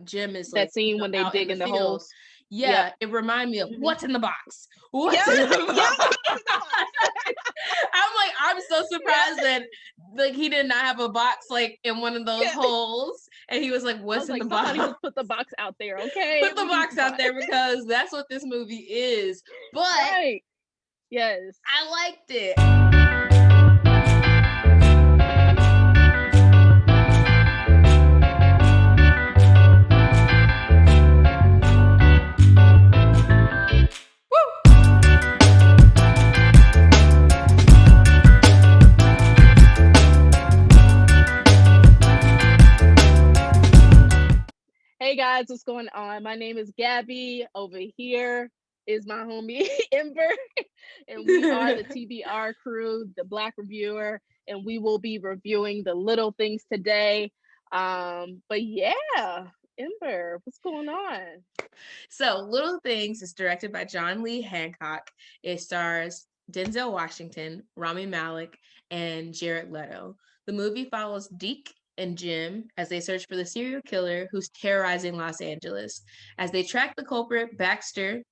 Jim is like that scene when they out in dig the in the field. holes. Yep. Yeah, it reminded me of Mhm. what's in the box. What's Yep. in the Yep. box? I'm so surprised that like he did not have a box like in one of those Yeah. holes, and he was like, I "What's was in like, the box?" somebody just put the box out there, okay? Put the We need box the out box. there because that's what this movie is. But Right. Yes. I liked it. Hey guys, what's going on? My name is Gabby. Over here is my homie Ember, and we are the TBR Crew, the Black Reviewer, and we will be reviewing the little things today. But yeah, Ember, what's going on? So, Little Things is directed by John Lee Hancock. It stars Denzel Washington, Rami Malek, and Jared Leto. The movie follows Deke and Jim as they search for the serial killer who's terrorizing Los Angeles. As they track the culprit, Baxter,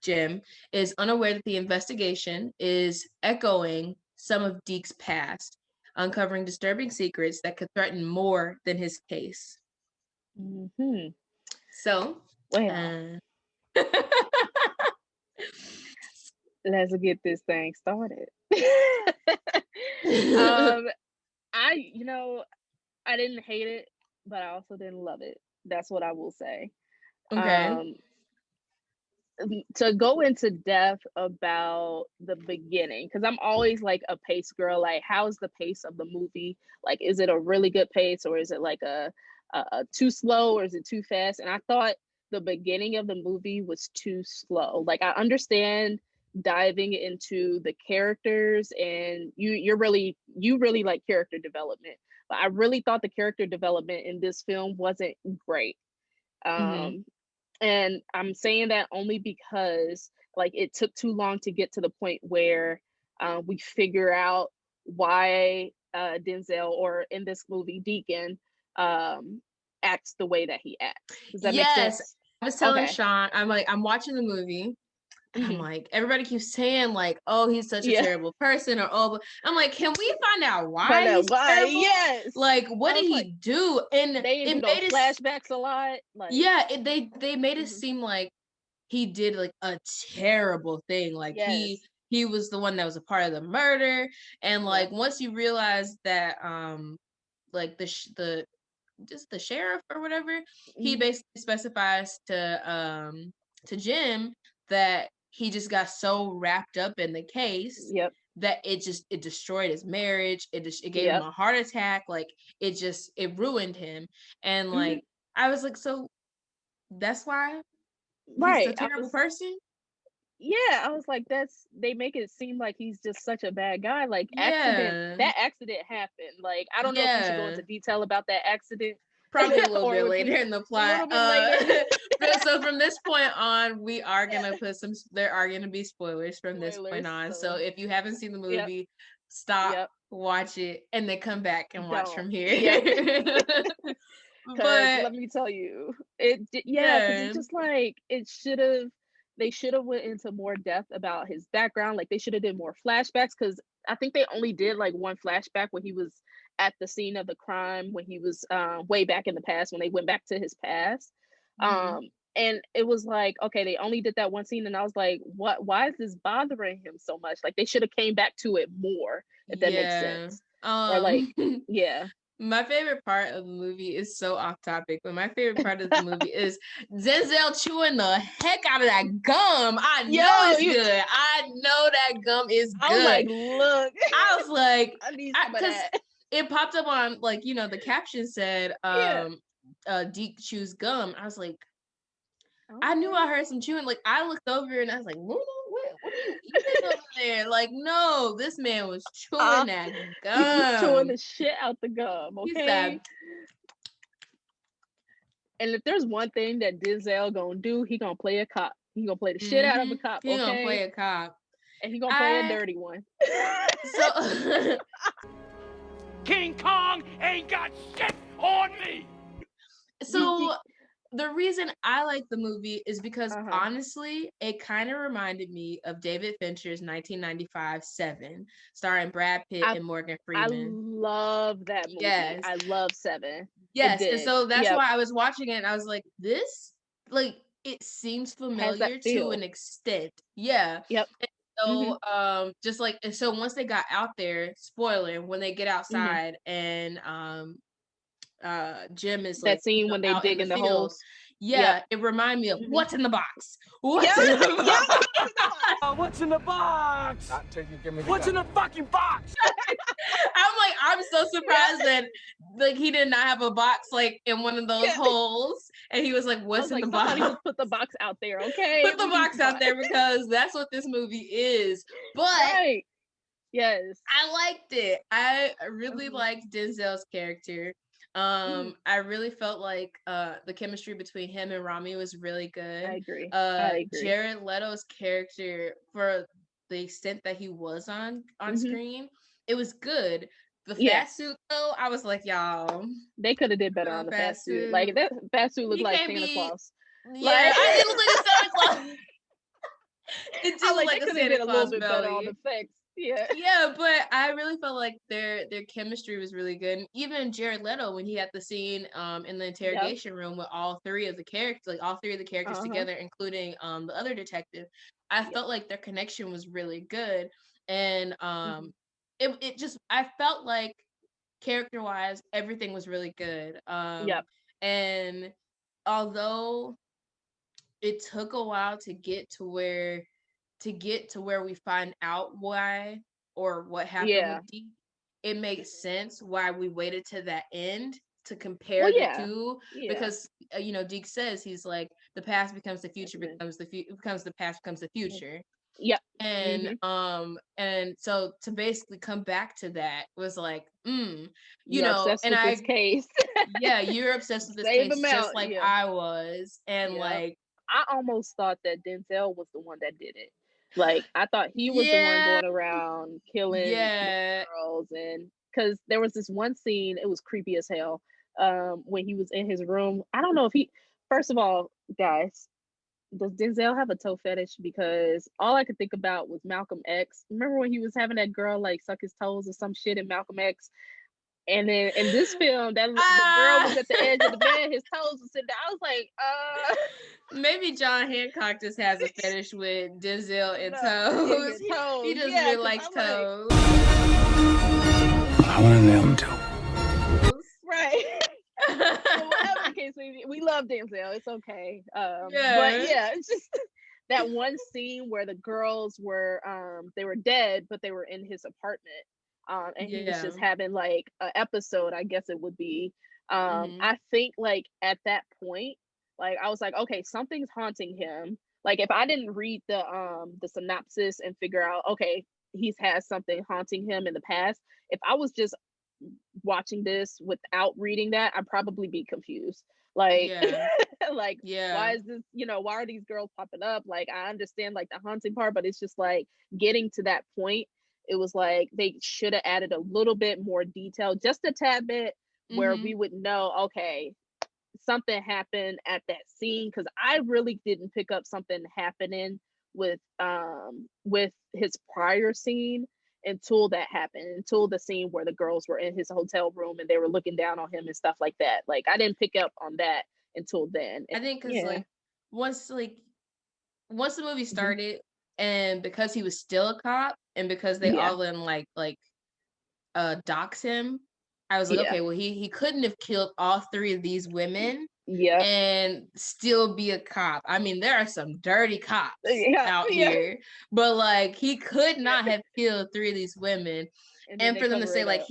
Jim, is unaware that the investigation is echoing some of Deke's past, uncovering disturbing secrets that could threaten more than his case. Mm-hmm. So, Well, let's get this thing started. um, I didn't hate it, but I also didn't love it. That's what I will say. Okay. Um, to go into depth about the beginning, because I'm always like a pace girl. Like, how's the pace of the movie? Like, is it a really good pace, or is it like a too slow, or is it too fast? And I thought the beginning of the movie was too slow. Like, I understand diving into the characters, and you really like character development, but I really thought the character development in this film wasn't great. Mm-hmm. And I'm saying that only because like it took too long to get to the point where we figure out why Denzel, or in this movie Deacon, acts the way that he acts. Does that make Yes. sense? I was telling Okay. Sean, I'm watching the movie and I'm Hmm. like, everybody keeps saying like, oh, he's such a Yeah. terrible person, or oh, but I'm like, can we find out Find why out he's why. terrible? Yes. Like, what I did was like, he do? And they do it those made us, flashbacks a lot. Like, yeah, they made it mhm. seem like he did like a terrible thing. Like he Yes. he was the one that was a part of the murder. And Yep. like once you realize that like the just the sheriff or whatever, he Hmm. basically specifies to Jim that he just got so wrapped up in the case Yep. that it destroyed his marriage. It gave him Yep. a heart attack. Like it ruined him. And Hmm. like I was like, so that's why he's a Right. terrible person? Yeah, I was like, they make it seem like he's just such a bad guy. Like, Yeah. that accident happened. Like, I don't know if we should go Yeah. into detail about that accident, Probably a little or bit if later we in the a plot. little bit later. So from this point on, we are gonna there are gonna be spoilers from this point Spoilers. on. So So, if you haven't seen the yep, movie, stop, yep, watch it, and then come back and watch don't, from here. yep. Because But let me tell you, yeah, because yeah, it's just like they should have went into more depth about his background. Like, they should have did more flashbacks, because I think they only did like one flashback when he was at the scene of the crime, when he was way back in the past, when they went back to his past. mhm. um and it was like, okay, they only did that one scene, and I was like, what, why is this bothering him so much? Like, they should have came back to it more, if that makes Yeah. sense. Or like, yeah. My favorite part of the movie is so off topic, but my favorite part of the movie is Denzel chewing the heck out of that gum. I know Yo, it's good. I know that gum is I was good. like, look, I was like, I need some of because that. it popped up on like the caption said Yeah. Deke chews gum. I was like, I knew Okay. I heard some chewing. Like I looked over and I was like, Luna, what are you eating over there? Like, no, this man was chewing that He was chewing gum. the shit out the gum, He okay? said, And if there's one thing that Denzel gonna do, he gonna play a cop. He gonna play the shit out of mm-hmm. a cop, He gonna okay? play a cop. And he gonna play a I dirty one. so King Kong ain't got shit on me. so the reason I like the movie is because Uh-huh. honestly, it kind of reminded me of David Fincher's 1995 Seven, starring Brad Pitt I and Morgan I Freeman. love that movie. Yes. I love Seven. It Yes. And did. so that's Yep. why I was watching it and I was like, this, like, it seems Has that familiar to an feel. extent. Yeah. Yep. So, Mhm. just like, and so once they got out there, spoiler, when they get Mhm. outside and Jim is like, That scene when they out in dig the in the field. holes. Yep. Yeah, it reminded me of Mhm. what's in the box. Yep. What's in the Yep. box? What's in the box? What's in the box? Not till you give me the What's in gun. the fucking box? I'm so Yeah. surprised that like he did not have a box like in one of those Yeah. holes, and he was like, I "What's was in like, the somebody box? just put the box out there, okay? Put the We need box the out box. there because that's what this movie is." But Right. Yes. I liked it. I really Mhm. liked Denzel's character. Mhm. I really felt like the chemistry between him and Rami was really good. I agree. I agree. Jared Leto's character, for the extent that he was on Mhm. screen, it was good. The Yeah. fast suit though, I was like, y'all, They could have did better on the fast fast suit. Like suit. that fast suit looked You like can't Santa be. Claus. Yeah, Like it looked like a Santa Claus. It I did was look like, they like a could have Santa did a little Claus bit better on the belly. effects. Yeah. Yeah, but I really felt like their chemistry was really good. And even Jared Leto, when he had the scene in the Yep. interrogation room with all three of the characters, like all three of the characters Uh-huh. together, including the other detective, I Yep. felt like their connection was really good. And Mhm. it just, I felt like character wise, everything was really good. Yep. And although it took a while to get to where we find out why or what happened Yeah. with Deke, it makes sense why we waited to that end to Well, compare the yeah. two, Yeah. because Deke says he's like, the past becomes the That's future, good. becomes the past becomes the future. Yep. And Mhm. so to basically come back to that was like, You're obsessed and with this I case. yeah, you're obsessed with this Save case him just out. like Yeah. I was, and Yeah. like, I almost thought that Denzel was the one that did it. Like I thought he was the one yeah, going around killing the yeah. girls, and because there was this one scene, it was creepy as hell. When he was in his room, I don't know if he. First of all, guys, does Denzel have a toe fetish? Because all I could think about was Malcolm X. Remember when he was having that girl like suck his toes or some shit in Malcolm X? And then in this film, that the girl was Ah, at the edge of the bed, his toes were sitting down. I was like, maybe John Hancock just has a fetish with Denzel and no, yeah, toes. yeah, He toes, just yeah, really because likes I'm like, toes. I want to nail him too. right. Well, whatever the case may be, we love Denzel. It's okay. But Yeah, yeah, it's just that one scene where the girls were they were dead, but they were in his apartment. And he was yeah. just having like an episode, I guess it would be. Hmm. I think like at that point, like I was like, okay, something's haunting him. Like if I didn't read the synopsis and figure out, okay, he's had something haunting him in the past. If I was just watching this without reading that, I'd probably be confused. Like, Yeah, like why yeah. is this? Why are these girls popping up? Like, I understand like the haunting part, but it's just like getting to that point. It was like they should have added a little bit more detail, just a tad bit, where we Hmm. would know, okay, something happened at that scene, because I really didn't pick up something happening with his prior scene until that happened, until the scene where the girls were in his hotel room and they were looking down on him and stuff like that. Like I didn't pick up on that until then. I think because Yeah. once like once the movie Hmm. started, and because he was still a cop, and because they Yeah. all then dox him, I was like, Yeah. okay, well, he couldn't have killed all three of these women Yep. and still be a cop. I mean, there are some dirty cops Yeah. out Yeah. here, but like he could Yeah. not have killed three of these women. And then And they for them to cover say it like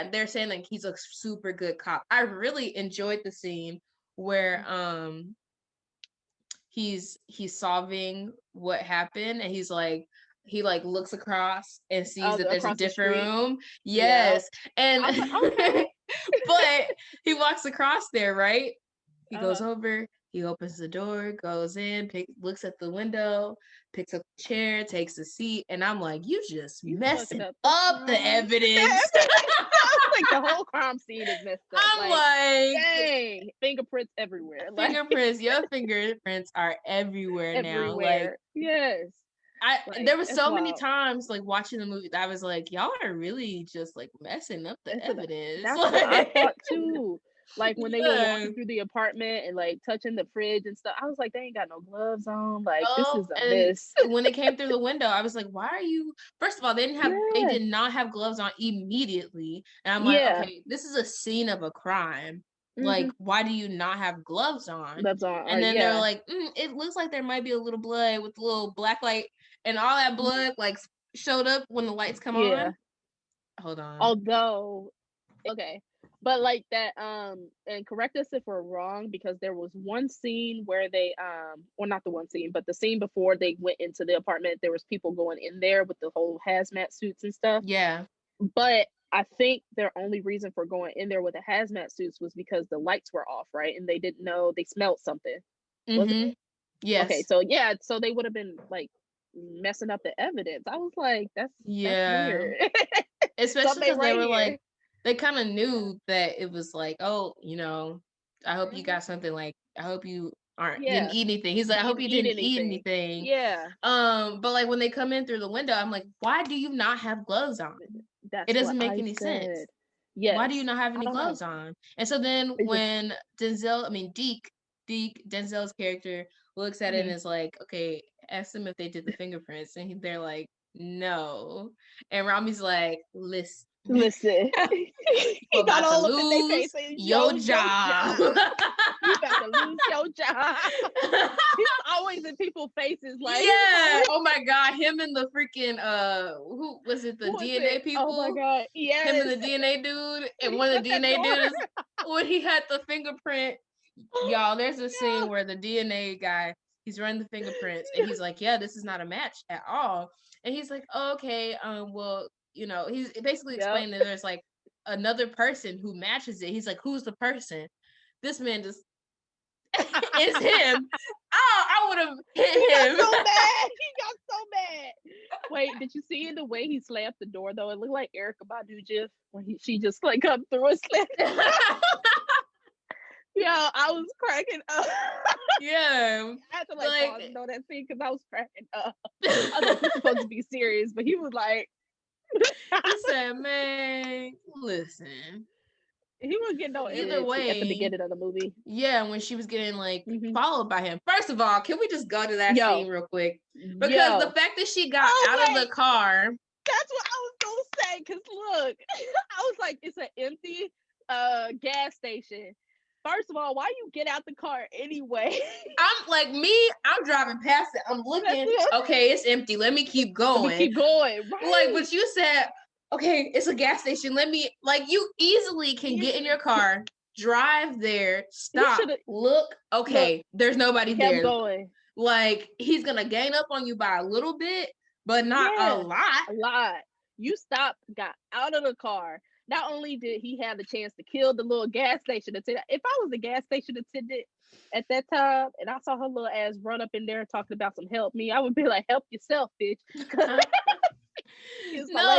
up. they're saying like he's a super good cop. I really enjoyed the scene where he's solving what happened, and he like looks across and sees that there's a Across the different street. room. Yeah. Yes. And I was like, okay. but he walks across there, right? He goes Uh-huh. over, He opens the door, goes in, looks at the window, picks up the chair, takes a seat, and I'm like, you just You fucking messing up up the evidence. Like the whole crime scene is messed up. I'm like, dang, fingerprints everywhere. Like fingerprints, your fingerprints are everywhere now. Like, everywhere. Yes. there was That's so many wild. times like watching the movie that I was like, y'all are really just like messing up the evidence. That's what I thought too. Like when they were Yeah. walking through the apartment and like touching the fridge and stuff, I was like, they ain't got no gloves on. Like this is a and mess. when they came through the window, I was like, why are you? First of all, they Yeah. did not have gloves on immediately, and I'm like, Yeah. okay, this is a scene of a crime. Like, Mhm. why do you not have gloves on? Gloves on. And then yeah. they're like, it looks like there might be a little blood with a little black light, and all that blood like showed up when the lights come Yeah. on. Hold on. Although, okay. But like that, and correct us if we're wrong, because there was one scene where they, or not the one scene, but the scene before they went into the apartment, there was people going in there with the whole hazmat suits and stuff. Yeah. But I think their only reason for going in there with the hazmat suits was because the lights were off, right? And they didn't know, they smelled something. Was it? Yes. Okay, so yeah, so they would have been like messing up the evidence. I was like, that's weird. Especially because they were like, they kind of knew that it was like, oh, you know, I hope you got something, like, I hope you didn't eat anything. He's like, I hope you didn't eat anything. Yeah. But like when they come in through the window, I'm like, why do you not have gloves on? It doesn't make any sense. Yes. Why do you not have any gloves on? And so then when Deke, Denzel's character, looks at it and is like, okay, ask them if they did the fingerprints, and they're like, no. And Rami's like, listen. You got all up in their face. Your job. You about to lose your job. He's always in people's faces. Like, yeah. Oh my God. Him and the freaking who was it? The DNA people. Oh my God. Yeah. Him and the DNA dude, and one of the DNA dudes when he had the fingerprint. Y'all, there's a scene where the DNA guy, he's running the fingerprints, and he's like, yeah, this is not a match at all. And he's like, oh, okay, well, you know, he's basically explaining that there's like another person who matches it. He's like, who's the person? This man just is him. Oh, I would have hit him. So bad. He got so mad. Wait, did you see the way he slammed the door though? It looked like Erykah Badu gif when she just like come through and slammed. Yeah, I was cracking up. Yeah. I had to pause and know that scene because I was cracking up. I was like, he's supposed to be serious, but he was like, he said, man, listen. He was getting no either way at the beginning of the movie. Yeah, when she was getting like followed by him. First of all, can we just go to that scene real quick? Because the fact that she got out of the car. That's what I was gonna say. Cause look, I was like, it's an empty gas station. First of all, why you get out the car anyway? I'm driving past it. I'm looking, okay, it's empty. Let me keep going. Right. Like, but you said, okay, it's a gas station. You easily can get in your car, drive there, stop, look, okay, there's nobody there. Going. Like, he's gonna gain up on you by a little bit, but not a lot. A lot. You stopped, got out of the car. Not only did he have the chance to kill the little gas station attendant, if I was the gas station attendant at that time and I saw her little ass run up in there talking about some help me, I would be like, help yourself, bitch. No,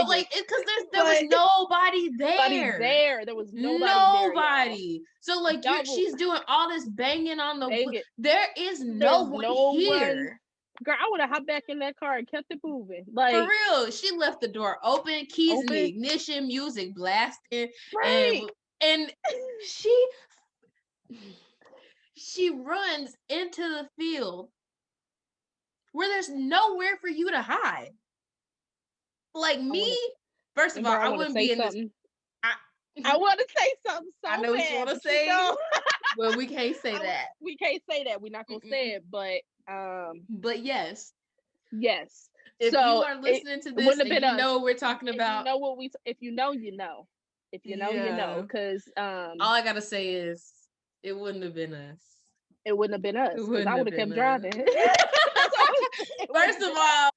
like, because there was nobody there. There was nobody there. So, like, she's doing all this banging on the... There is no one here. Girl, I would have hopped back in that car and kept it moving. Like, for real, she left the door open, keys in the ignition, music blasting, and she runs into the field where there's nowhere for you to hide. Like me, first of all, I wouldn't be in this. I want to say something. So I know what you want to say. Well, we can't say that. We can't say that. We're not gonna say it, but yes. If you are listening to this, and you know what we're talking about. You know if you know, you know. If you know, you know. Because all I gotta say is, it wouldn't have been us. It wouldn't have been us. Because I would have kept driving. First of all,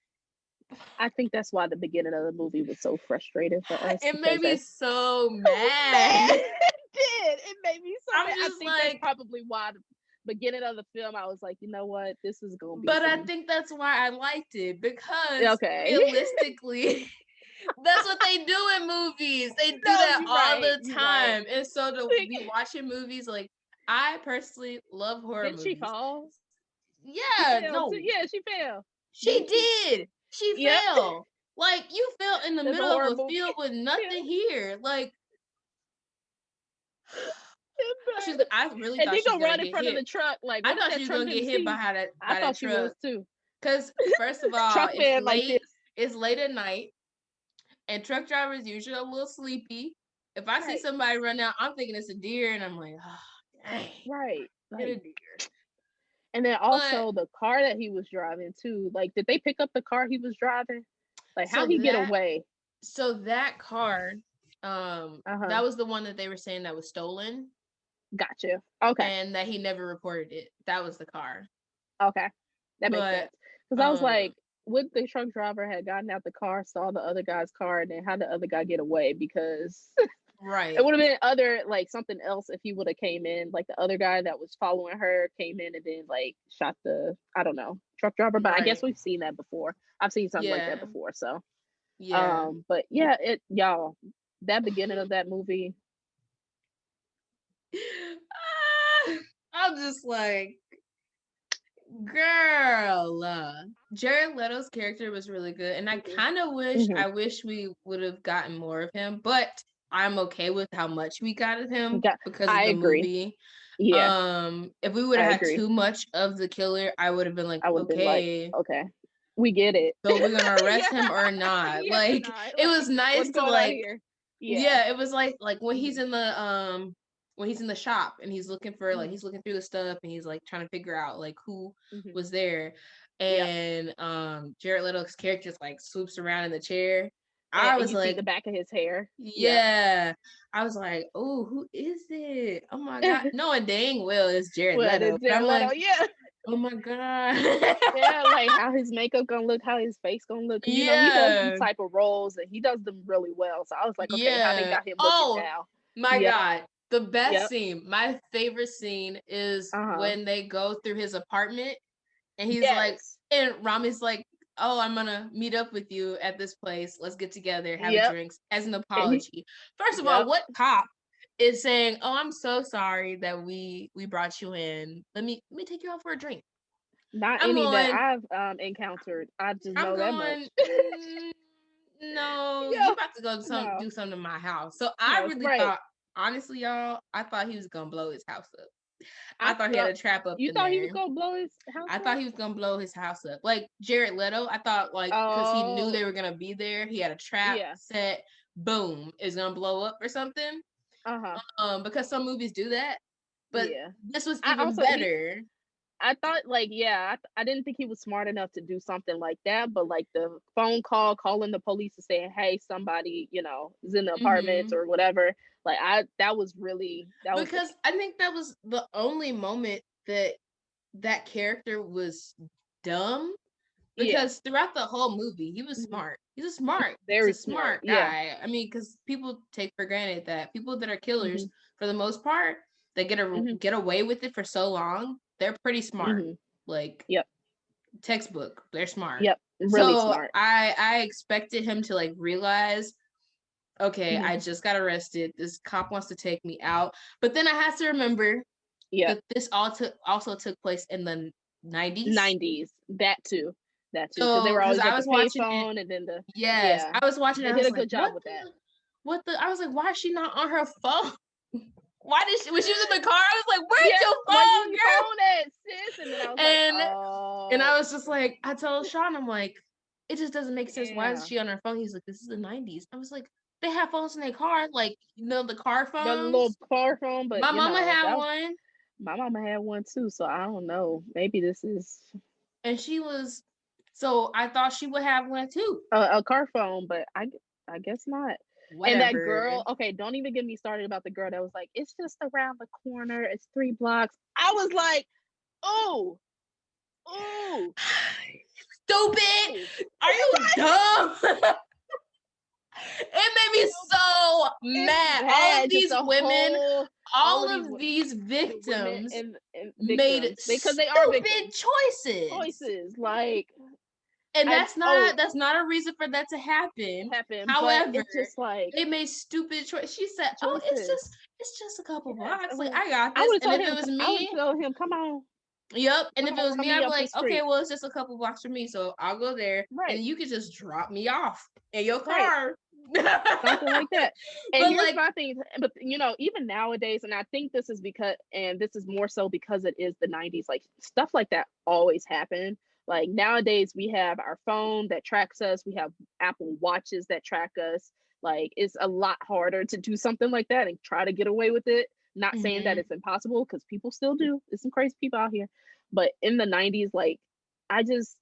I think that's why the beginning of the movie was so frustrating for us. It made me so mad. It did. It made me so mad. I think that's probably why beginning of the film, I was like, you know what, this is gonna be. But I think that's why I liked it, because okay. realistically, that's what they do in movies. They do No, that you're all right. the You're time. right. And so to be watching movies, like, I personally love horror Didn't she movies. fall? She Yeah, fell too. no, Yeah, she fell. she Didn't she? did. She Yep. fell. Like, you fell in the That's a middle of horror a movie. field with nothing here. Like, I really And thought then she was go gonna run in get front of hit. the truck. Like, I what if thought that she was truck gonna get didn't hit see? I by that thought she was truck. too. Because first of all, Truck fan like this. it's late at night, and truck drivers usually a little sleepy. If I see Right. somebody run out, I'm thinking it's a deer, and I'm like, oh, dang, Right. get Like, a deer. and then But also the car that he was driving too. Like, did they pick up the car he was driving? Like, how so he get that away? so that car, Uh-huh. that was the one that they were saying that was stolen, Gotcha. Okay. and that he never reported it. That was the car. Okay. That makes But sense. Because I was like, would the truck driver had gotten out the car, saw the other guy's car, and then how the other guy get away? Because right. it would have been other, like, something else if he would have came in, like the other guy that was following her came in and then like shot the, I don't know, truck driver. But I guess Right. we've seen that before. I've seen something like that Yeah. before. So Yeah. but yeah, y'all, that beginning of that movie. I'm just like, girl. Jared Leto's character was really good, and I kind of Mhm. wish we would have gotten more of him, but I'm okay with how much we got of him because of I the agree. movie. Yeah, If we would I have had agree. too much of the killer, I would have been like, I would have been like, okay, okay, we get it. so we're gonna arrest Yeah. him or not? Yes or Like, not. it Like, was nice what's to going on here? yeah, it was like when he's Mhm. in the shop and he's looking for Mhm. he's looking through the stuff and he's like trying to figure out like who Mhm. was there, Yep. and Jared Leto's character just like swoops around in the chair. I And was you see like, the back of his hair. Yep. yeah. I was like, oh, who is it? Oh my god, knowing dang well it's Jared Well, Leto. it's But I'm Jared Leto. like, Yeah. oh my god. Yeah, like how his makeup gonna look, how his face gonna look. 'Cause, you know, he does these Yeah. type of roles and he does them really well. So I was like, okay, how they Yeah. got him looking Oh now? my Yep. god. The best Yep. scene, my favorite scene is Uh-huh. when they go through his apartment and he's like, Yes. and Rami's like, oh, I'm gonna meet up with you at this place. Let's get together, have a Yep. drink as an And apology. First of all, yep. what cop is saying, oh, I'm so sorry that we brought you in. Let me take you out for a drink. Not I'm any that going, I've encountered. I just I'm know that much. going, no, you Yeah. about to go No. do something to my house. So I No. really Right. thought, honestly, y'all, I thought he was gonna blow his house up. I I thought he had thought a trap up you in thought he was there. gonna blow his house I up? thought he was gonna blow his house up. Like Jared Leto, I thought like because he knew Oh, they were gonna be there, he had a trap yeah. set, boom, is gonna blow up or something. Uh-huh. Because some movies do that. But Yeah. this was I even also better. I thought, like, yeah, I didn't think he was smart enough to do something like that, but like the phone call, calling the police and saying, "Hey, somebody, you know, is in the apartments Hmm. or whatever." Like, that was Because I think that was the only moment that character was dumb. yeah, Because throughout the whole movie, he was mhm, smart. He's very a smart. smart Yeah. guy. I mean, because people take for granted that people that are killers, Hmm. for the most part, they Hmm. get away with it for so long. They're pretty smart. Hmm. Like Yep. textbook, they're smart. Yep. Really So smart. I expected him to like realize, okay, Hmm. I just got arrested. This cop wants to take me out. But then I had to remember Yep. that this also took place in the 90s. 90s. That too. That too. Because they So, were because always I at the was watching it, payphone and then the yes, yeah. I was watching it. They I did was a like, good job with that. I was like, why is she not on her phone? Why did when she was in the car? I was like, where's Yeah, your where phone, your girl? phone at, sis? And then I was like, And oh, I was just like, I told Sean, I'm like, it just doesn't make sense. Why is yeah. she on her phone? He's like, this is the 90s. I was like, they have phones in their car, like the car The little phones. car phone, but My you mama know, had that was one, my mama had one too, so I don't know. Maybe this is and so I thought she would have one too. a car phone, but I guess not. And that Whatever. girl, okay, don't even get me started about the girl that was like, it's just around the corner, it's 3 blocks. I was like, oh, oh, Stupid! Are you dumb? It made me so it's mad. bad. Just a whole all these of these women victims and made victims because they are stupid victims choices. like And I that's not a reason for that to happen. happen, but However, it's just like they made stupid choices. She said, "Oh, choices. it's just a couple Yeah, blocks. I Like mean, I got I this." would And have if told it him. was I would have me, told him, "Come on, yep. And if it was run me, I'd be up the like, "Okay, street." well, it's just a couple blocks from me, so I'll go there, Right, and you can just drop me off in your right. car." Something like that. And But here's like, my thing, but even nowadays, and I think this is because, and this is more so because it is the 90s, like stuff like that always happened. Like nowadays, we have our phone that tracks us, we have Apple Watches that track us. Like it's a lot harder to do something like that and try to get away with it. Not saying that mhm, it's impossible because people still do. There's some crazy people out here. But in the 90s, like I just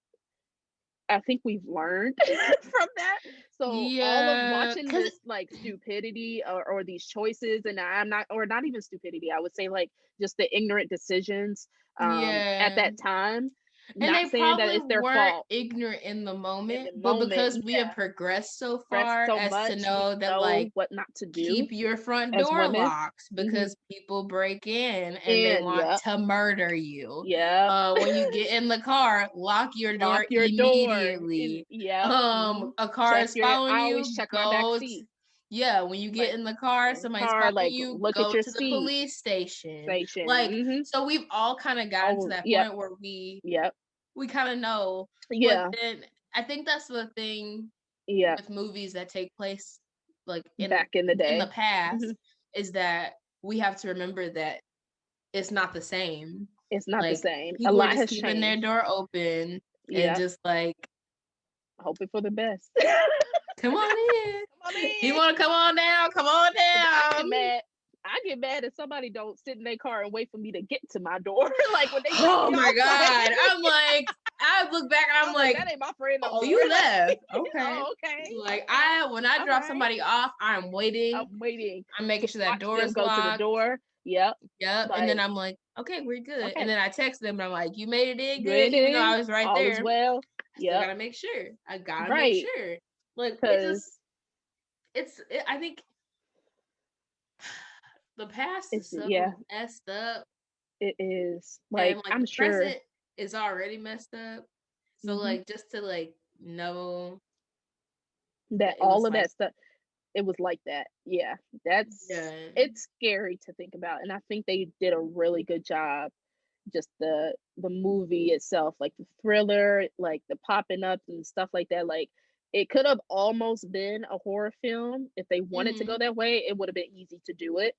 I think we've learned from that. So all of yeah, watching cause this like stupidity or these choices, and I'm not, or not even stupidity, I would say like just the ignorant decisions at yeah. that time. And Not they saying that probably it's their weren't fault ignorant in the in moment, the but moment. because we have Yeah, progressed so rest far so as to much, we know that, know like, what not to do keep your front as door women. locked Hmm. because people break in and they And want yep, to murder you. yep, When you get in the car, lock your lock door your door. And immediately. yep, A car check is your. following I always you, check my back go seat. yeah, when you get Like in the car, in the somebody's car, following like you, look at go your to the seat police station. station. Like, so we've all kind of gotten to Oh, that yep, point where we yep, kind of know. But yeah, then I think that's the thing yeah. with movies that take place like Back in the in the day, past is that we have to remember that it's not the same. it's not the Like same. A people are lot just has keeping their changed. door open and Yep, just like, hoping for the best. come on in. Come on You in. want to come on down? Come on 'Cause I down. get mad. I get mad if somebody don't sit in their car and wait for me to get to my door. Like when they drop Oh me my off, like God. I'm like, I look back and I'm I'm like, like, that ain't my friend no oh, more. you Like, left. Okay. oh, okay, Like okay, when I all drop right. somebody off, I'm waiting. I'm waiting I'm to making sure that watch door them is go to the locked. door. Yep. Yep. And then Like, I'm like, okay, we're good. And okay, then I text them and I'm like, you made it in good good, even though in. I was right All is there. well. I still Yep. gotta make sure. I gotta make Right. sure. Like Because I think the past it's, is yeah, so messed up it is. Like, and like I'm the sure. present is already messed up. So Hmm. like just to like know That that it all was of like, that stuff, it was like that. Yeah, that's yeah. it's scary to think about, and I think they did a really good job. Just the movie itself, like the thriller, like the popping up and stuff like that. Like it could have almost been a horror film if they wanted to go Mm-hmm. that way. It would have been easy to do it.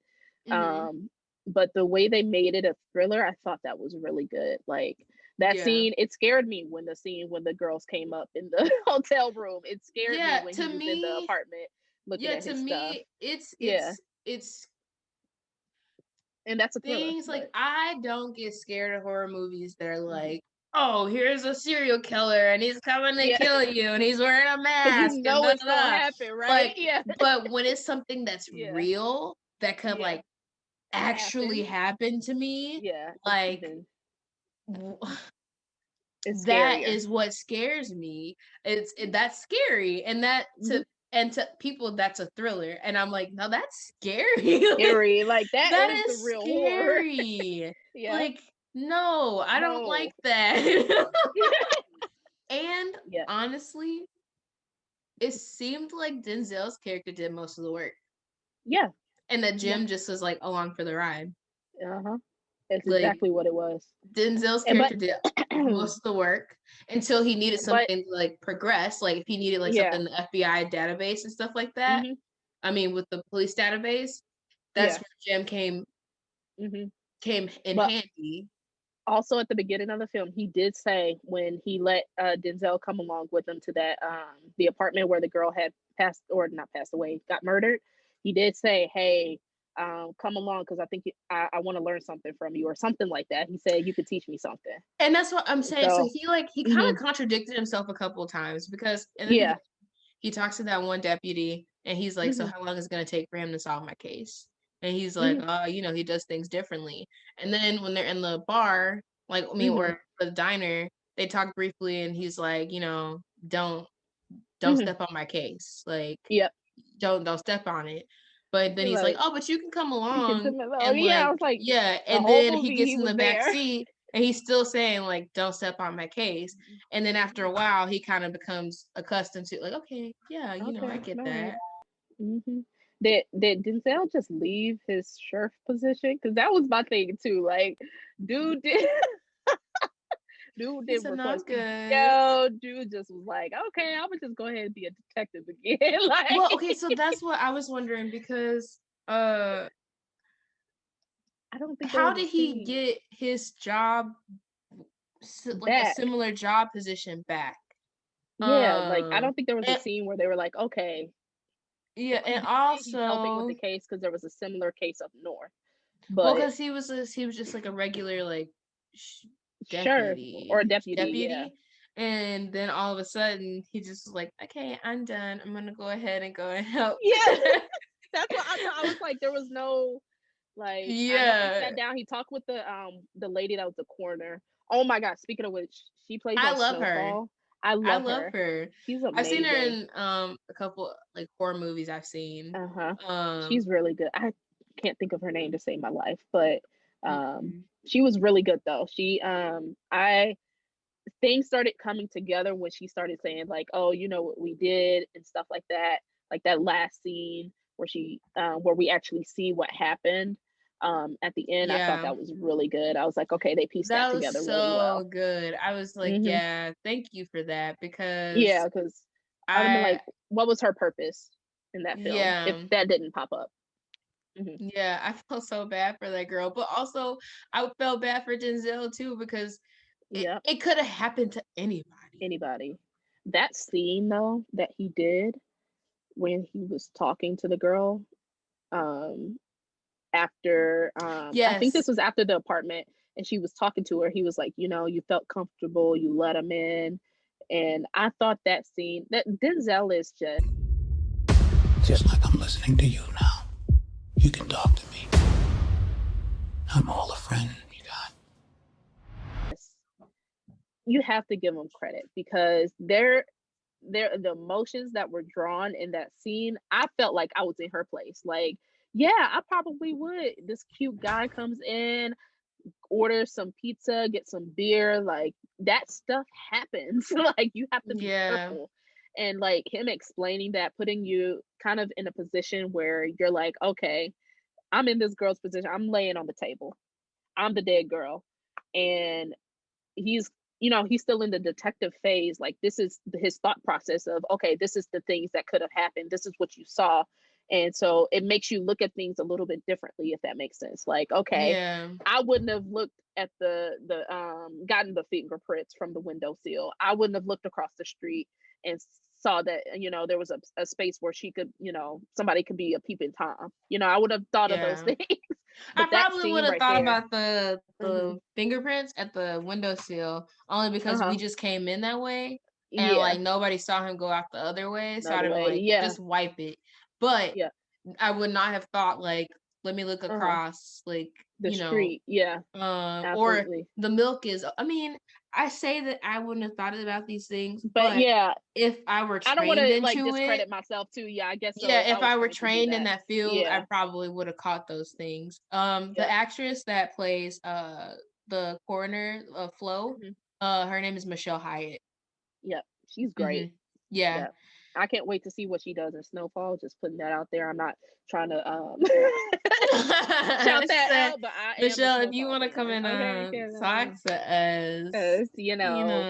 Mm-hmm. Um, but the way they made it a thriller, I thought that was really good. Like that Yeah. scene, it scared me when the scene when the girls came up in the hotel room. It scared me Yeah. when he To was in the me, apartment looking yeah, at to his stuff. me, it's Yeah, it's it's and that's a thriller. things like But I don't get scared of horror movies that are mhm. like, oh, here's a serial killer and he's coming to Yeah, kill you and he's wearing a because you mask and know da it's da gonna da. happen, right? Like, Yeah, but when it's something that's yeah, real that could yeah. like actually Happen. happen to me, Yeah, it's like even w- it's that scarier. is what scares me. That's scary, and Hmm. to people that's a thriller, and I'm like, no, that's scary. Like, Scary. Like that that is the is real horror. scary. Yeah. Like, no, I don't like No. that. And Yeah. honestly, it seemed like Denzel's character did most of the work, Yeah. and that Yeah. Jim just was like along for the ride. Uh-huh. That's Like exactly what it was. Denzel's And but character did most of the work until he needed but something to like progress. Like if he needed like something yeah. in the FBI database and stuff like that. Hmm. I mean, with the police database, that's Yeah. where Jim Hmm. came in But handy. also at the beginning of the film, he did say when he let Denzel come along with him to that the apartment where the girl had passed or not passed away, got murdered. He did say, "Hey, come along because I think I want to learn something from you or something like that." He said, "You could teach me something." And that's what I'm saying. So So, he kind hmm, of contradicted himself a couple of times because in the beginning yeah, he talks to that one deputy and he's like, so hmm, how long is it gonna take for him to solve my case? And he's like, hmm, oh, he does things differently. And then when they're in the bar, like I mean, hmm, or the diner, they talk briefly and he's like, don't hmm, step on my case. Like yep, don't step on it. But then he's like, Like, "Oh, but you can come you can along," tell me, oh and yeah, I like, was like, yeah, the and whole then he movie gets he in was the back there. seat, and he's still saying like, "Don't step on my case." And then after a while, he kind of becomes accustomed to like, "Okay, yeah, I Okay, get all right. that." Mm-hmm. Did Denzel just leave his sheriff position? Because that was my thing too. Like, dude did dude He didn't said, "No, I'm request good." yo, dude just was like, okay, I'm gonna just go ahead and be a detective again. Like, Well, okay, so that's what I was wondering because uh I don't think there how was a did he scene get his job like a back. similar job position back? Yeah, like I don't think there was a And scene where they were like, okay, yeah, he and did say he's helping with also the case because there was a similar case up north. well, But because he was just like a regular like sheriff or deputy, yeah. deputy, and then all of a sudden he just was like, okay, I'm done. I'm gonna go ahead and go and help. Yeah, that's what I thought. I was like, there was no like. I know he Yeah, sat down. He talked with the lady that was the coroner. Oh my god! Speaking of which, she plays I on love her. Snowfall. I I love love her. her. She's I've seen her amazing. in a couple like horror movies I've seen. Uh-huh. Um She's really good. I can't think of her name to save my life, but mm, she was really good though. She I things started coming together when she started saying like, "Oh, you know what we did" and stuff like that. Like that last scene where she where we actually see what happened at the end. I thought yeah. that was really good. I was like, "Okay, they pieced that That was together really so well." good. I was like, Mhm. yeah, thank you for that Yeah, because cuz I would have been I like, what was her purpose in that film if yeah. that didn't pop up? Mhm. Yeah, I felt so bad for that girl, but also I felt bad for Denzel too because Yeah. it could have happened to anybody. Anybody. That scene though that he did when he was talking to the girl, um, after I think Yes. this was after the apartment and she was talking to her, he was like, you know, you felt comfortable, you let him in. And I thought that scene that Denzel is Just like I'm listening to you now. You can talk to me. I'm all a friend you got. just you have to give him credit because they're the emotions that were drawn in that scene. I felt like I was in her place. Like, yeah, I probably would. This cute guy comes in, order some pizza, get some beer, like that stuff happens. Like you have to be Yeah. careful. And like him explaining that, putting you kind of in a position where you're like, okay, I'm in this girl's position. I'm laying on the table. I'm the dead girl. And he's he's still in the detective phase. Like this is his thought process of, okay, this is the things that could have happened, this is what you saw. And so it makes you look at things a little bit differently, if that makes sense. Like, okay, Yeah. I wouldn't have looked at the gotten the fingerprints from the windowsill. I wouldn't have looked across the street and saw that there was a space where she could, somebody could be a peeping tom. I would have thought of those Yeah. things. I But that probably would scene have right thought there. about the Hmm. fingerprints at the windowsill only because we Uh-huh. just came in that way and Yeah. like nobody saw him go out the other way. So I'd Another have been way. like, Yeah. just wipe it. But Yeah. I would not have thought like, let me look Uh-huh. across, like, The street. Yeah. or Absolutely. the milk is, I mean, I say that I wouldn't have thought about these things, But but yeah, if I were I don't want trained to like into it, discredit myself too. Yeah, I guess so. yeah, If I if was I were trained to do trained in that. that field, I Yeah. probably would have caught those things. The Yep. actress that plays the coroner of Flo, Hmm. her name is Michelle Hyatt. Yep. She's great. Yeah. Yeah. I can't wait to see what she does in Snowfall. Just putting that out there. I'm not trying to shout She that said, out, but I am a Michelle, if you Snowfall want to come fan. and Okay. talk to us, 'Cause, you know,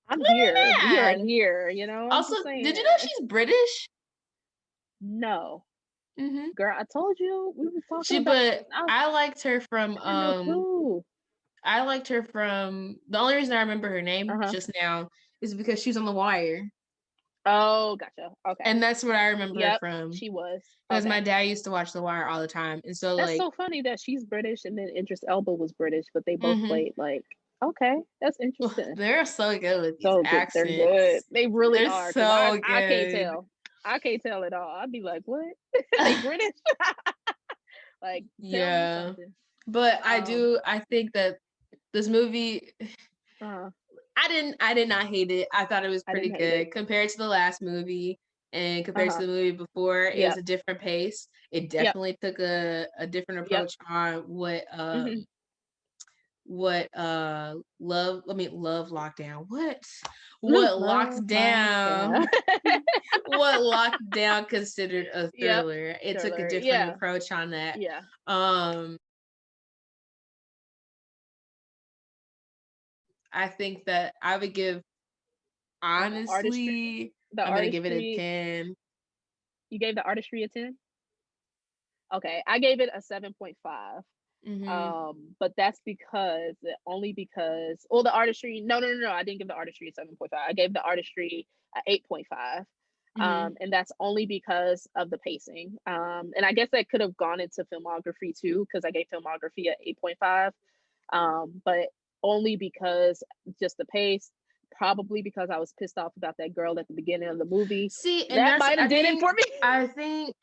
I'm look here. at We are that. here. I'm Also, just did you know saying. she's British? No, hmm girl, I told you we was talking She, about this. but I I liked her from had no clue. the only reason I remember her name Uh-huh. just now is because she was on The Wire. Oh, gotcha. Okay. And that's what I remember her Yep, from. she was. Because my Okay. dad used to watch The Wire all the time. And so That's like so funny that she's British and then Idris Elba was British, but they both hmm played like, okay, that's interesting. they're so good with these So good. They're good. accents. They really They're are. Cause I so I can't good. tell. I can't tell at all. I'd be like, what? They British? Like, tell me Yeah. something. But Um, I think that this movie uh, I did not hate it. I thought it was I pretty didn't hate it. good compared to the last movie. and compared to Uh-huh. the movie before, it was Yep. a different pace. It Yep. definitely took a different Yep. approach on Mhm. what love lockdown. What Love locked lockdown. down what locked down considered a Yep. thriller. It took a Thriller. different Yeah. approach on that. Yeah. Um I think that I would give, Artistry. honestly, The I'm gonna give it a artistry. 10. You gave the artistry a 10? Okay. I gave it a 7.5. Mhm. But that's because only because well the artistry no, I didn't give the artistry a 7.5. I gave the artistry a 8.5. Mhm. And that's only because of the pacing. And I guess that could have gone into filmography too, because I gave filmography a 8.5. But only because just the pace, probably because I was pissed off about that girl at the beginning of the movie. See, and That that's might have did it for me. I think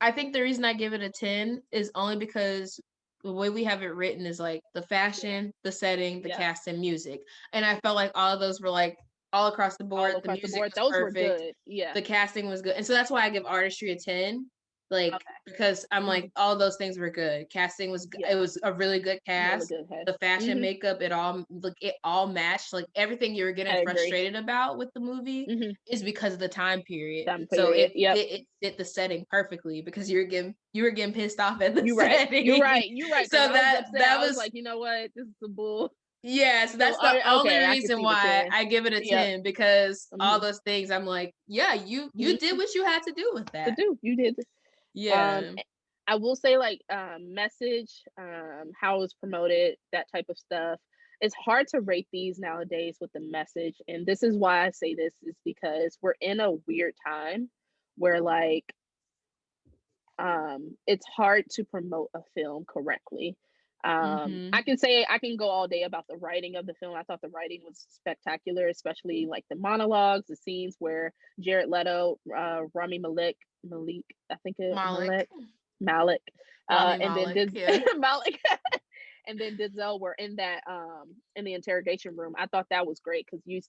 I think the reason I give it a 10 is only because the way we have it written is like the Yeah, fashion, the setting, the yeah. cast, and music. And I felt like all of those were like all across the All board. The across the music board. was Those were perfect. good. Yeah. The casting was good. And so that's why I give artistry a 10. Like, Okay. because I'm like, Mhm. all those things were good. Casting was, Yeah. it was a really good Really cast. good head. The fashion, Mhm. makeup, it all matched. Like everything you were getting I agree. frustrated about with the movie Mhm. is because of the time period. Time So period. Yep. it fit the setting perfectly because you were getting pissed off at the You're right. You're setting. right. You're right. Because So I was upset. that I was was like, you know what? This is a bull. yeah, so So that's the only okay, I can reason see the why 10. I give it a Yep. 10 because all Mhm. those things I'm like, yeah, you Mhm. did what you had to do with To that. do. You did. Um, Yeah. I will say like message, how it was promoted, that type of stuff. It's hard to rate these nowadays with the message, and this is why I say this is because we're in a weird time where like it's hard to promote a film correctly. I Mhm. can say I can go all day about the writing of the film. I thought the writing was spectacular, especially like the monologues, the scenes where Jared Leto, Rami Malik, I think it Malik. Malik, Rami and then Malik. Yeah. Malik, and then Denzel were in that in the interrogation room. I thought that was great because you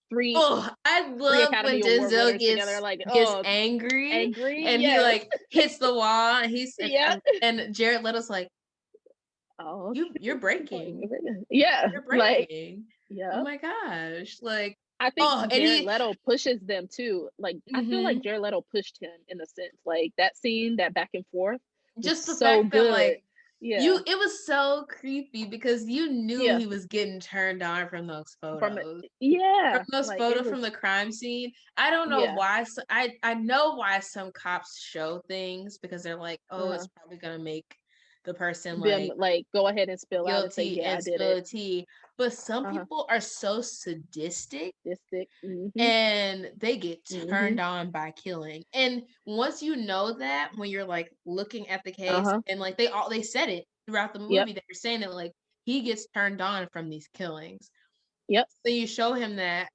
three Oh, I three love Academy when Award Denzel winners together, like gets oh angry angry, and he yes, like hits the wall and yeah. and Jared Leto's like, Oh you're shoot. breaking. Yeah, You're like breaking. Oh yeah. my gosh. Like, I think oh, and Jared he Leto pushes them too. Like I feel like mhm. Jared Leto pushed him in a sense. Like that scene, that back and forth was Just the so fact that good. like Yeah. it was so creepy because you knew Yeah. he was getting turned on from those From it. photos. From Yeah. those Like it photos from was the crime scene. I don't know yeah. why I know why some cops show things because they're like, "Oh, Uh-huh. it's probably going to make the person Them like like go ahead and spill out and say, guilty yeah, I and did spill it. the tea." But some Uh-huh. people are so sadistic This stick. Mm-hmm. and they get Mm-hmm. turned on by killing. And once you know that when you're like looking at the case Uh-huh. and like they said it throughout the Yep. movie that you're saying that like he gets turned on from these killings. Yep. So you show him that.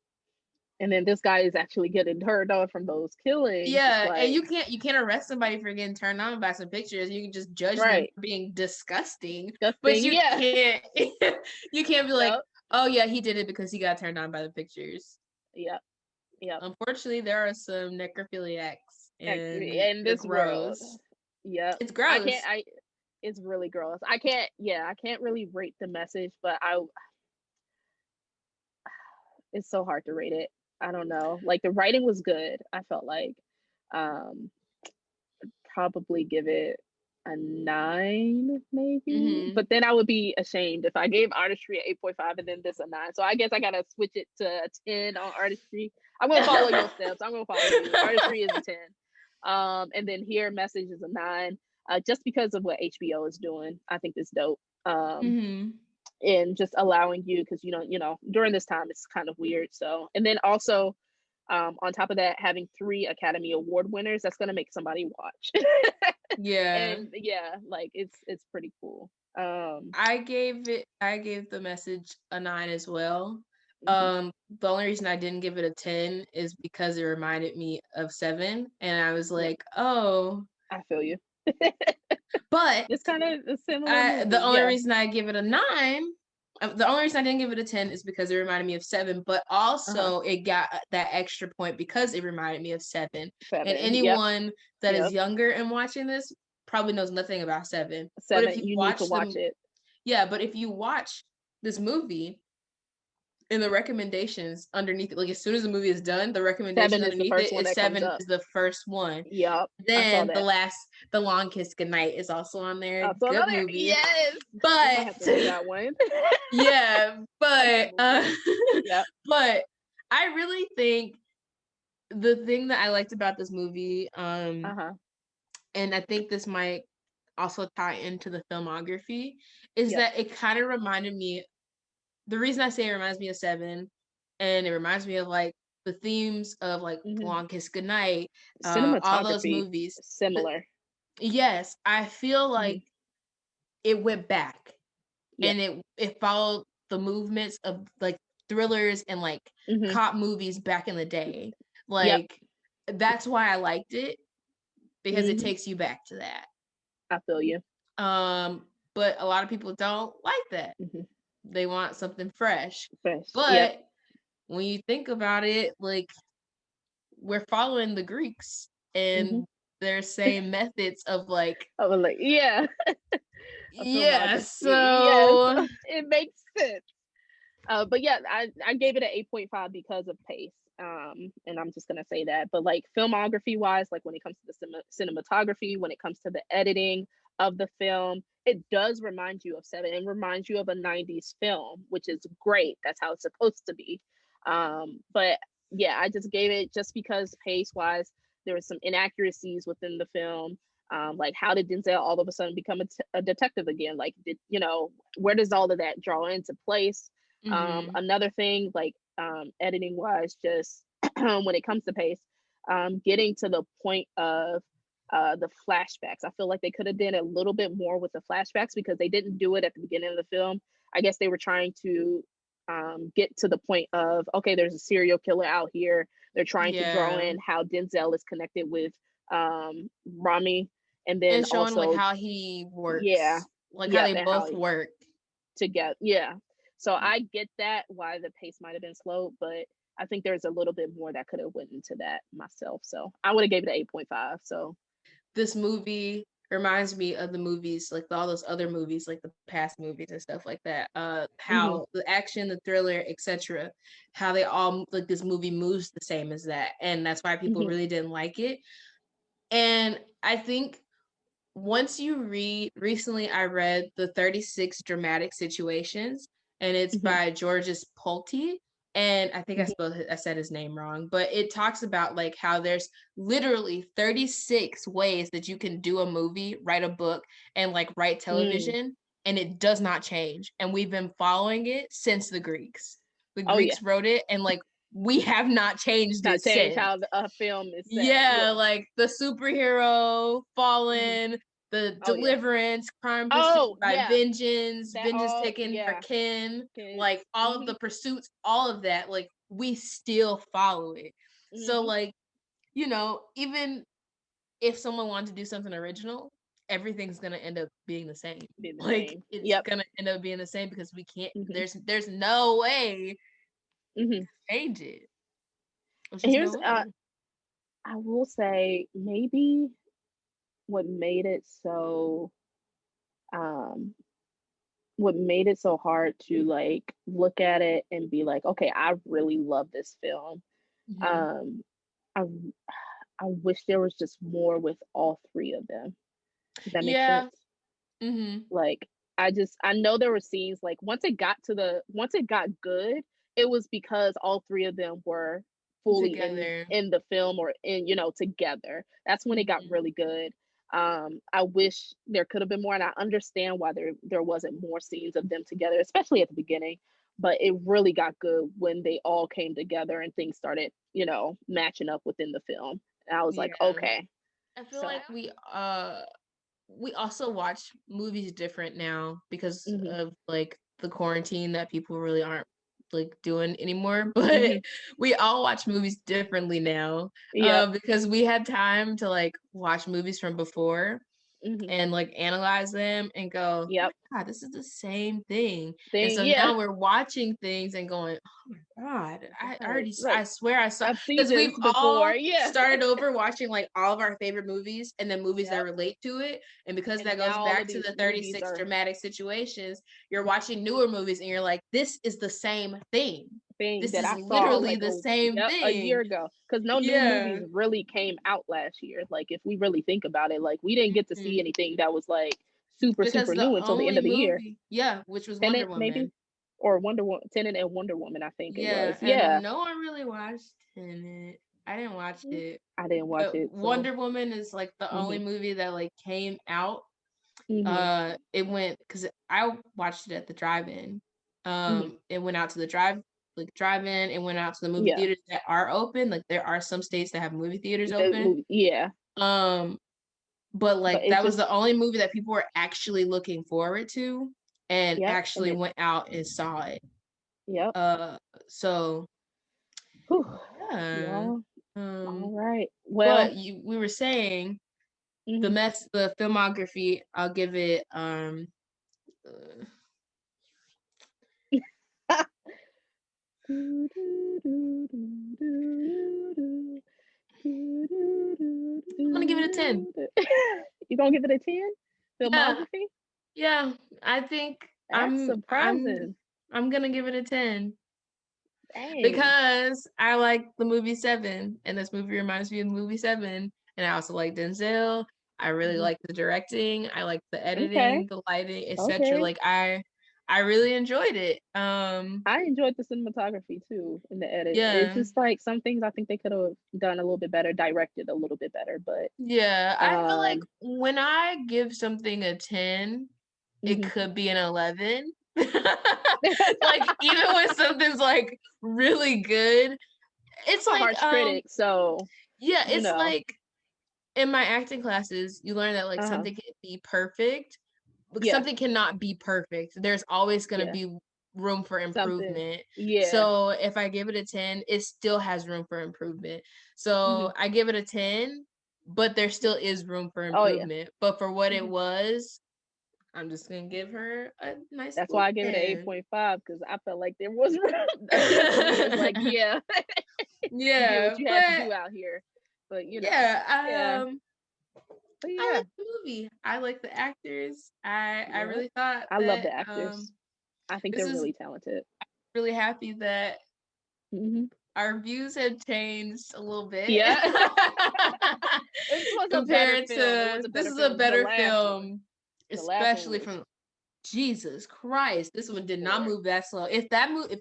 And then this guy is actually getting turned on from those killings. It's Yeah, and like you can't arrest somebody for getting turned on by some pictures. You can just judge them right. for being disgusting, but Disgusting. you Yeah. can't you can't be like, Yep. "Oh yeah, he did it because he got turned on by the pictures." Yep. Yep. Unfortunately, there are some necrophiliacs and In they're this world. gross. Yep. It's I can't gross. I it's really gross. I can't really rate the message, but I it's so hard to rate it. I don't know. Like the writing was good, I felt like. Um probably give it a 9 maybe. Mhm. But then I would be ashamed if I gave artistry an 8.5 and then this a 9. So I guess I got to switch it to a 10 on artistry. I'm going to follow your steps. I'm going to follow you. Artistry is a 10. And then here message is a 9. Just because of what HBO is doing. I think it's dope. Mhm. And just allowing you because during this time it's kind of weird. So and then also on top of that, having 3 Academy Award winners, that's gonna make somebody watch. Yeah. And yeah, like it's pretty cool. I gave the message a 9 as well. Mhm. The only reason I didn't give it a 10 is because it reminded me of 7 and I was Yep, like, "Oh." I feel you. But It's kind of a similar the movie. only Yeah. reason I give it a 9 the only reason I didn't give it a 10 is because it reminded me of Seven, but also it got that extra point because it reminded me of Seven. And 7. Yep. anyone that is Yep. younger and watching this probably knows nothing about Seven. But 7. if you You need to watch watch it. yeah, but if you watch this movie, in the recommendations underneath it, like as soon as the movie is done, the 7 recommendation is the underneath first it one is that comes Seven up. is the first one. Yep. I saw Then that. the Long Kiss Goodnight is also on there. I saw Good that. movie. Yes. But I have to see that one. yeah, but Yep. but I really think the thing that I liked about this movie, Uh-huh. and I think this might also tie into the filmography, is Yep. that it kind of reminded me. The reason I say it reminds me of Seven, and it reminds me of like the themes of like Long Kiss Goodnight, all those Cinematography movies. similar. Yes, I feel like it went back Yep. and it followed the movements of like thrillers and like cop movies back in the day. Yep. Like that's why I liked it because it Mhm. takes you back to that. I feel you. But a lot of people don't like that. Mhm. They want something fresh. Fresh. Yep. But when you think about it, like we're following the Greeks Mhm. and their same methods of like I was like, yeah, a yeah, filmography. Yes, so it makes sense. But yeah, I gave it an 8.5 because of pace. And I'm just gonna say that. But like filmography wise, like when it comes to the cinematography, when it comes to the editing of the film, it does remind you of Seven. It reminds you of a 90s film, which is great. That's how it's supposed to be. But yeah, I just gave it just because pace wise, there was some inaccuracies within the film. Like how did Denzel all of a sudden become a detective again? Like, where does all of that draw into place? Another thing, like editing wise, just when it comes to pace, getting to the point of the flashbacks. I feel like they could have done a little bit more with the flashbacks because they didn't do it at the beginning of the film. I guess they were trying to get to the point of, okay, there's a serial killer out here. They're trying to draw yeah. in how Denzel is connected with Rami, and then And showing like also, how he yeah, works, like how yeah, they and how both work. together. Yeah. So I get that why the pace might have been slow, but I think there's a little bit more that could have went into that myself. So I would have gave it an 8.5. So This movie reminds me of the movies, like all those other movies, like the past movies and stuff like that. mhm, How the action, the thriller, etc., how they all like this movie moves the same as that, and that's why people mhm, really didn't like it. And I think once you read, recently I read the 36 Dramatic Situations, and it's mhm, by Georges Polti. And I think mhm, I said his name wrong, but it talks about like how there's literally 36 ways that you can do a movie, write a book, and like write mm. television, and it does not change. And we've been following it since the Greeks. The Oh yeah, Greeks wrote it, and like we have not changed not it change since. how a film is set. Yeah, Yeah. like the superhero, Mhm. Fallen, the Oh yeah. Deliverance, Crime Pursuit Oh by yeah. Vengeance, That Vengeance all. Taken for Yeah. Kin, Kids. like all of Mhm. the pursuits, all of that, like we still follow it. So Mhm. like, even if someone wanted to do something original, everything's gonna end up being the same. Be the Like same. it's Yep. gonna end up being the same because we can't Mhm. there's no way Mhm. to change it. There's And just here's no way. I will say maybe what made it so um what made it so hard to like look at it and be like, okay, I really love this film. Mhm. Um, I I wish there was just more with all three of them. Does that make Yeah. sense? Mm-hmm. Like I know there were scenes like once it got good, it was because all three of them were fully Together. in the film or in together. That's when it got Mhm. really good. I wish there could have been more, and I understand why there wasn't more scenes of them together, especially at the beginning. But it really got good when they all came together and things started, matching up within the film. And I was like, Yeah. okay. I feel So, like we also watch movies different now because mhm, of like the quarantine that people really aren't like doing anymore. But mhm, we all watch movies differently now yep, because we had time to like watch movies from before. and like analyze them and go, Yep. oh God, this is the same thing. And so Yeah. now we're watching things and going, oh my God, I swear I saw, I've seen because this we've before. all Yeah. started over watching like all of our favorite movies and then movies that Yep. relate to it. And because And that goes now all back of to these the movies 36 are- dramatic situations, you're watching newer movies and you're like, this is the same thing. thing This that is I saw literally like the same a thing. year ago, because no new movies really came out last year. Like if we really think about it, like we didn't get to see anything that was like super new until the end of the year. Yeah, which was Tenet, Wonder Woman. maybe, or Wonder Woman, Tenet and Wonder Woman, I think it was. And no one really watched Tenet. I didn't watch it. I didn't watch it. So. Wonder Woman is like the only movie that like came out. It went, because I watched it at the drive-in. It went out to the drive-in. It went out to the movie theaters that are open. Like there are some states that have movie theaters open. But like that was the only movie that people were actually looking forward to and actually went out and saw it. Yep. So yeah. All right. Well, but we were saying the filmography, I'll give it I'm gonna give it a 10. You gonna give it a 10? Filmography? Yeah, I think That's surprising. I'm gonna give it a 10. Dang. Because I like the movie Seven, and this movie reminds me of the movie Seven, and I also like Denzel. I really like the directing. I like the editing, the lighting, etc. Like I really enjoyed it. I enjoyed the cinematography too and the edit. Yeah. It's just like some things I think they could have done a little bit better, directed a little bit better. But yeah, I feel like when I give something a 10, it could be an 11. Like even when something's like really good, it's a like harsh critic. So yeah, it's like in my acting classes, you learn that like something can be perfect, but something cannot be perfect. There's always gonna be room for improvement. So if I give it a 10, it still has room for improvement. So I give it a 10, but there still is room for improvement. But for what it was, I'm just gonna give her a nice. That's why I gave it an 8.5, because I felt like there was room. It was like you did what you had to do out here. But you know, I like the movie. I like the actors. I really thought I love the actors. I think they're really talented. I'm really happy that our views have changed a little bit. Yeah. Compared to this is a better film. Especially from Jesus Christ, this one did not move that slow. If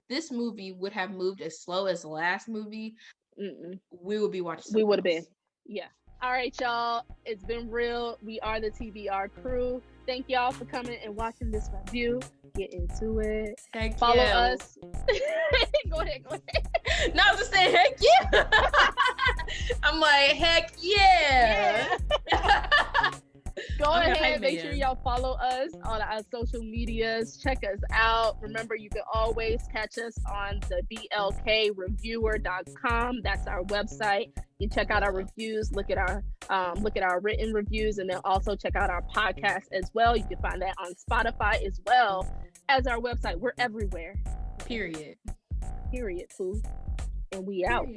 this movie would have moved as slow as the last movie, we would be watching. We would have been. Yeah. All right, y'all. It's been real. We are the TBR crew. Thank y'all for coming and watching this review. Get into it. Follow us. Go ahead. No, I'm just saying, heck yeah. I'm like, heck yeah. Go ahead, make sure y'all follow us on our social medias. Check us out. Remember, you can always catch us on the blkreviewer.com. That's our website. You can check out our reviews, look at our written reviews, and then also check out our podcast as well. You can find that on Spotify as well as our website. We're everywhere. Period. Fool. And we out.